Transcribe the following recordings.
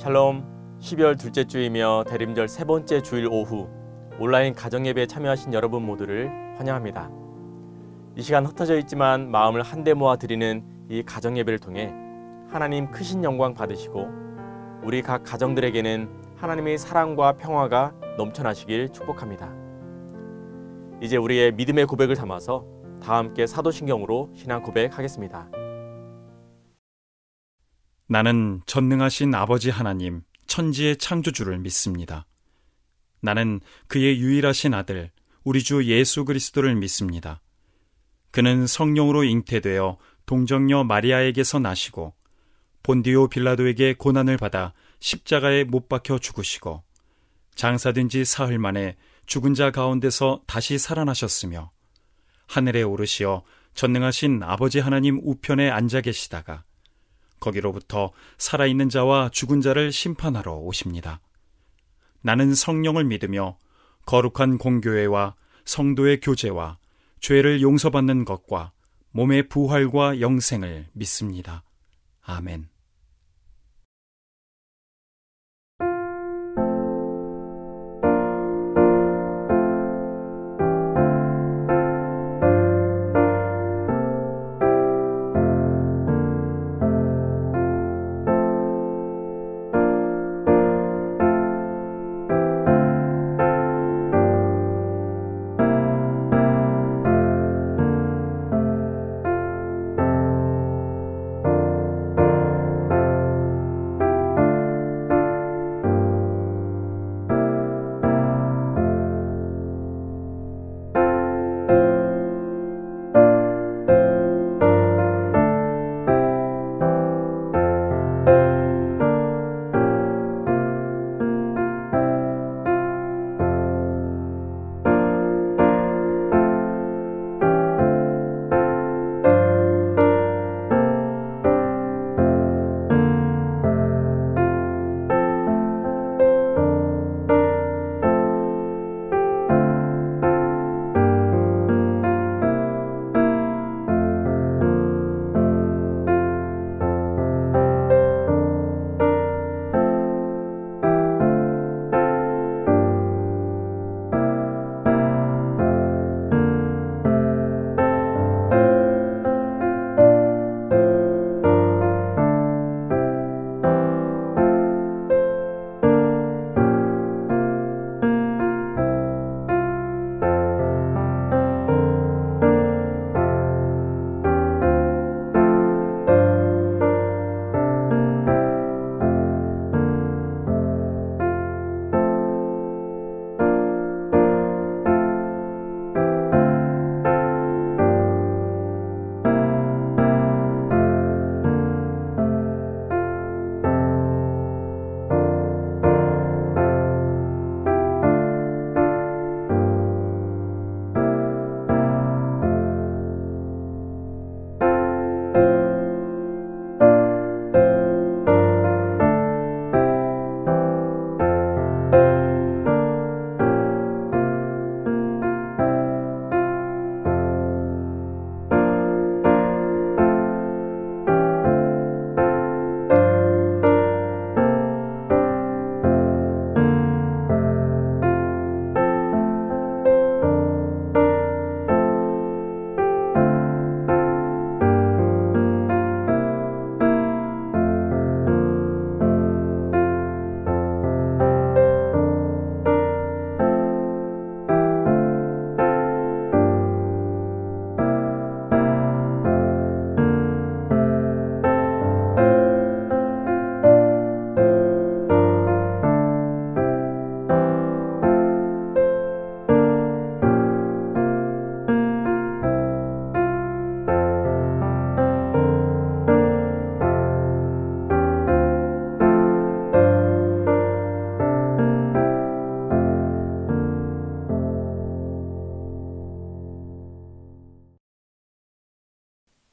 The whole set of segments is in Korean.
샬롬, 12월 둘째 주이며 대림절 세 번째 주일 오후 온라인 가정예배에 참여하신 여러분 모두를 환영합니다. 이 시간 흩어져 있지만 마음을 한데 모아 드리는 이 가정예배를 통해 하나님 크신 영광 받으시고 우리 각 가정들에게는 하나님의 사랑과 평화가 넘쳐나시길 축복합니다. 이제 우리의 믿음의 고백을 담아서 다 함께 사도신경으로 신앙 고백하겠습니다. 나는 전능하신 아버지 하나님, 천지의 창조주를 믿습니다. 나는 그의 유일하신 아들, 우리 주 예수 그리스도를 믿습니다. 그는 성령으로 잉태되어 동정녀 마리아에게서 나시고 본디오 빌라도에게 고난을 받아 십자가에 못 박혀 죽으시고 장사된 지 사흘 만에 죽은 자 가운데서 다시 살아나셨으며 하늘에 오르시어 전능하신 아버지 하나님 우편에 앉아 계시다가 거기로부터 살아있는 자와 죽은 자를 심판하러 오십니다. 나는 성령을 믿으며 거룩한 공교회와 성도의 교제와 죄를 용서받는 것과 몸의 부활과 영생을 믿습니다. 아멘.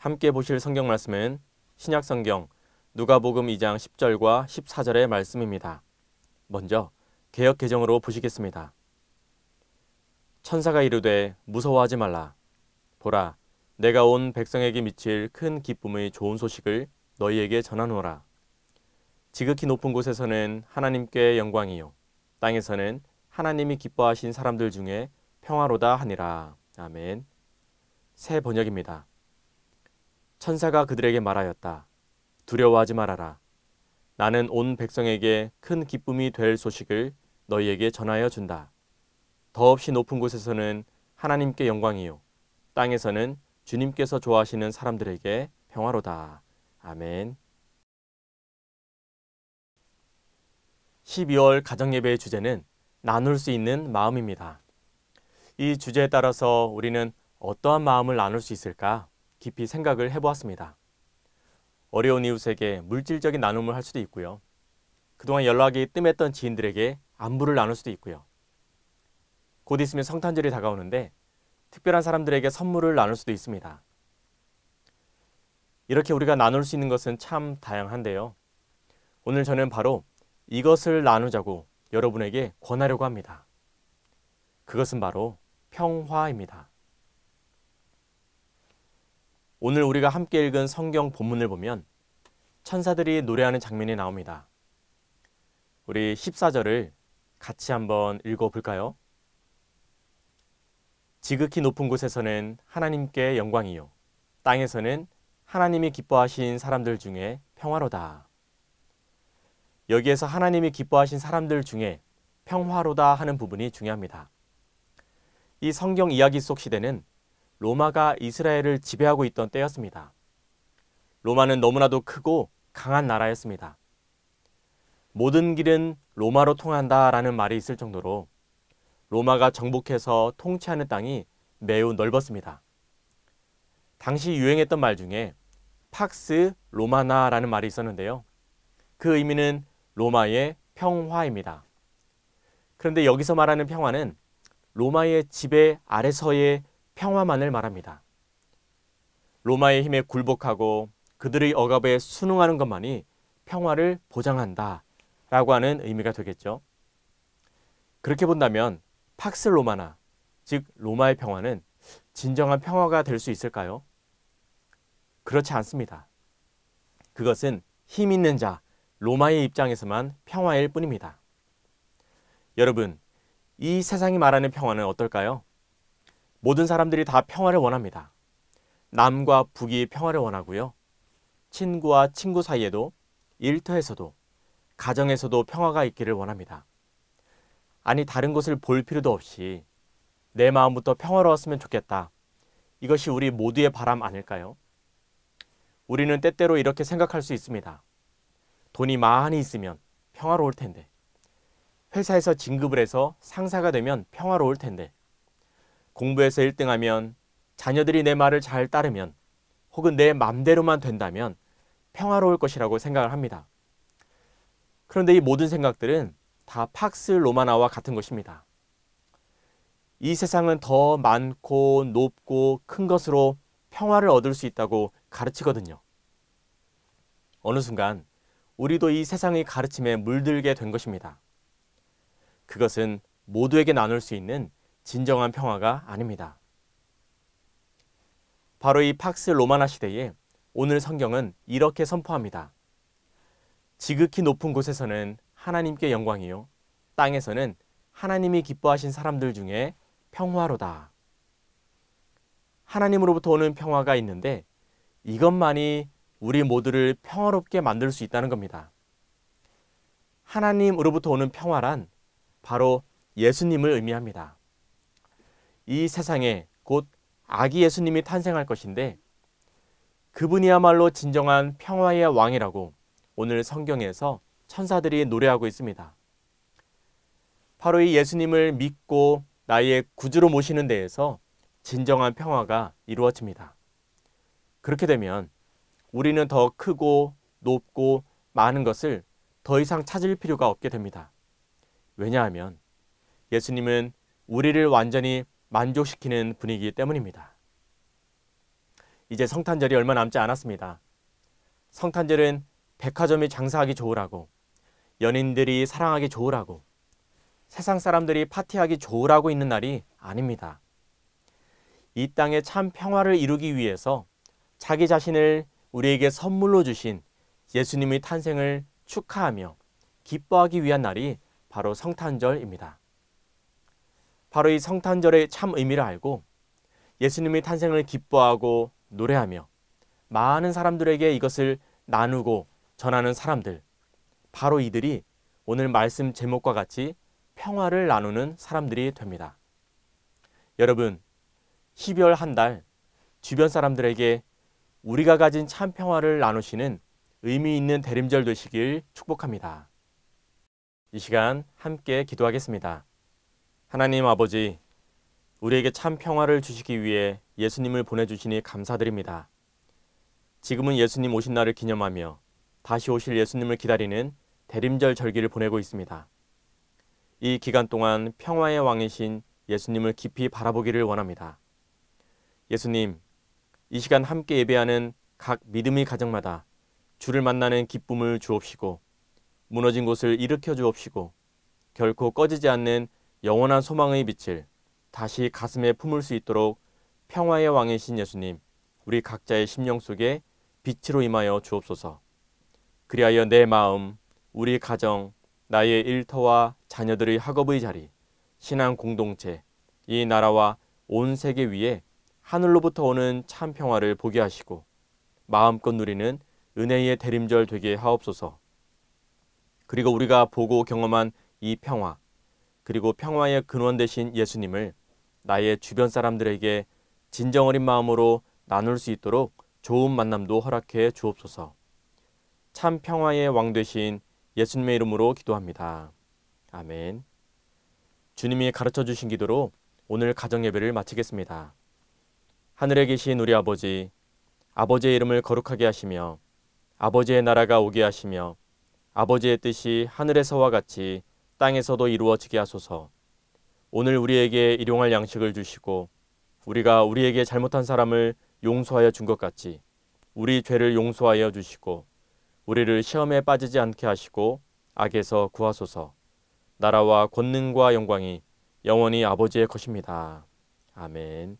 함께 보실 성경 말씀은 신약성경 누가복음 2장 10절과 14절의 말씀입니다. 먼저 개역 개정으로 보시겠습니다. 천사가 이르되 무서워하지 말라. 보라, 내가 온 백성에게 미칠 큰 기쁨의 좋은 소식을 너희에게 전하노라. 지극히 높은 곳에서는 하나님께 영광이요 땅에서는 하나님이 기뻐하신 사람들 중에 평화로다 하니라. 아멘. 새 번역입니다. 천사가 그들에게 말하였다. 두려워하지 말아라. 나는 온 백성에게 큰 기쁨이 될 소식을 너희에게 전하여 준다. 더없이 높은 곳에서는 하나님께 영광이요 땅에서는 주님께서 좋아하시는 사람들에게 평화로다. 아멘. 12월 가정예배의 주제는 나눌 수 있는 마음입니다. 이 주제에 따라서 우리는 어떠한 마음을 나눌 수 있을까 깊이 생각을 해보았습니다. 어려운 이웃에게 물질적인 나눔을 할 수도 있고요. 그동안 연락이 뜸했던 지인들에게 안부를 나눌 수도 있고요. 곧 있으면 성탄절이 다가오는데 특별한 사람들에게 선물을 나눌 수도 있습니다. 이렇게 우리가 나눌 수 있는 것은 참 다양한데요. 오늘 저는 바로 이것을 나누자고 여러분에게 권하려고 합니다. 그것은 바로 평화입니다. 오늘 우리가 함께 읽은 성경 본문을 보면 천사들이 노래하는 장면이 나옵니다. 우리 14절을 같이 한번 읽어볼까요? 지극히 높은 곳에서는 하나님께 영광이요 땅에서는 하나님이 기뻐하신 사람들 중에 평화로다. 여기에서 하나님이 기뻐하신 사람들 중에 평화로다 하는 부분이 중요합니다. 이 성경 이야기 속 시대는 로마가 이스라엘을 지배하고 있던 때였습니다. 로마는 너무나도 크고 강한 나라였습니다. 모든 길은 로마로 통한다라는 말이 있을 정도로 로마가 정복해서 통치하는 땅이 매우 넓었습니다. 당시 유행했던 말 중에 팍스 로마나라는 말이 있었는데요. 그 의미는 로마의 평화입니다. 그런데 여기서 말하는 평화는 로마의 지배 아래서의 평화만을 말합니다. 로마의 힘에 굴복하고 그들의 억압에 순응하는 것만이 평화를 보장한다 라고 하는 의미가 되겠죠. 그렇게 본다면 팍스 로마나, 즉 로마의 평화는 진정한 평화가 될 수 있을까요? 그렇지 않습니다. 그것은 힘 있는 자, 로마의 입장에서만 평화일 뿐입니다. 여러분, 이 세상이 말하는 평화는 어떨까요? 모든 사람들이 다 평화를 원합니다. 남과 북이 평화를 원하고요. 친구와 친구 사이에도, 일터에서도, 가정에서도 평화가 있기를 원합니다. 아니, 다른 것을 볼 필요도 없이 내 마음부터 평화로웠으면 좋겠다. 이것이 우리 모두의 바람 아닐까요? 우리는 때때로 이렇게 생각할 수 있습니다. 돈이 많이 있으면 평화로울 텐데, 회사에서 진급을 해서 상사가 되면 평화로울 텐데, 공부에서 1등하면, 자녀들이 내 말을 잘 따르면, 혹은 내 맘대로만 된다면 평화로울 것이라고 생각을 합니다. 그런데 이 모든 생각들은 다 팍스 로마나와 같은 것입니다. 이 세상은 더 많고 높고 큰 것으로 평화를 얻을 수 있다고 가르치거든요. 어느 순간 우리도 이 세상의 가르침에 물들게 된 것입니다. 그것은 모두에게 나눌 수 있는 진정한 평화가 아닙니다. 바로 이 팍스 로마나 시대에 오늘 성경은 이렇게 선포합니다. 지극히 높은 곳에서는 하나님께 영광이요 땅에서는 하나님이 기뻐하신 사람들 중에 평화로다. 하나님으로부터 오는 평화가 있는데 이것만이 우리 모두를 평화롭게 만들 수 있다는 겁니다. 하나님으로부터 오는 평화란 바로 예수님을 의미합니다. 이 세상에 곧 아기 예수님이 탄생할 것인데 그분이야말로 진정한 평화의 왕이라고 오늘 성경에서 천사들이 노래하고 있습니다. 바로 이 예수님을 믿고 나의 구주로 모시는 데에서 진정한 평화가 이루어집니다. 그렇게 되면 우리는 더 크고 높고 많은 것을 더 이상 찾을 필요가 없게 됩니다. 왜냐하면 예수님은 우리를 완전히 만족시키는 분이기 때문입니다. 이제 성탄절이 얼마 남지 않았습니다. 성탄절은 백화점이 장사하기 좋으라고, 연인들이 사랑하기 좋으라고, 세상 사람들이 파티하기 좋으라고 있는 날이 아닙니다. 이 땅에 참 평화를 이루기 위해서 자기 자신을 우리에게 선물로 주신 예수님의 탄생을 축하하며 기뻐하기 위한 날이 바로 성탄절입니다. 바로 이 성탄절의 참 의미를 알고 예수님의 탄생을 기뻐하고 노래하며 많은 사람들에게 이것을 나누고 전하는 사람들, 바로 이들이 오늘 말씀 제목과 같이 평화를 나누는 사람들이 됩니다. 여러분, 12월 한 달 주변 사람들에게 우리가 가진 참 평화를 나누시는 의미 있는 대림절 되시길 축복합니다. 이 시간 함께 기도하겠습니다. 하나님 아버지, 우리에게 참 평화를 주시기 위해 예수님을 보내주시니 감사드립니다. 지금은 예수님 오신 날을 기념하며 다시 오실 예수님을 기다리는 대림절 절기를 보내고 있습니다. 이 기간 동안 평화의 왕이신 예수님을 깊이 바라보기를 원합니다. 예수님, 이 시간 함께 예배하는 각 믿음의 가정마다 주를 만나는 기쁨을 주옵시고 무너진 곳을 일으켜 주옵시고 결코 꺼지지 않는 영원한 소망의 빛을 다시 가슴에 품을 수 있도록 평화의 왕이신 예수님, 우리 각자의 심령 속에 빛으로 임하여 주옵소서. 그리하여 내 마음, 우리 가정, 나의 일터와 자녀들의 학업의 자리, 신앙 공동체, 이 나라와 온 세계 위에 하늘로부터 오는 참 평화를 보게 하시고 마음껏 누리는 은혜의 대림절 되게 하옵소서. 그리고 우리가 보고 경험한 이 평화, 그리고 평화의 근원 되신 예수님을 나의 주변 사람들에게 진정 어린 마음으로 나눌 수 있도록 좋은 만남도 허락해 주옵소서. 참 평화의 왕 되신 예수님의 이름으로 기도합니다. 아멘. 주님이 가르쳐 주신 기도로 오늘 가정 예배를 마치겠습니다. 하늘에 계신 우리 아버지, 아버지의 이름을 거룩하게 하시며 아버지의 나라가 오게 하시며 아버지의 뜻이 하늘에서와 같이 땅에서도 이루어지게 하소서. 오늘 우리에게 일용할 양식을 주시고 우리가 우리에게 잘못한 사람을 용서하여 준 것 같이 우리 죄를 용서하여 주시고 우리를 시험에 빠지지 않게 하시고 악에서 구하소서. 나라와 권능과 영광이 영원히 아버지의 것입니다. 아멘.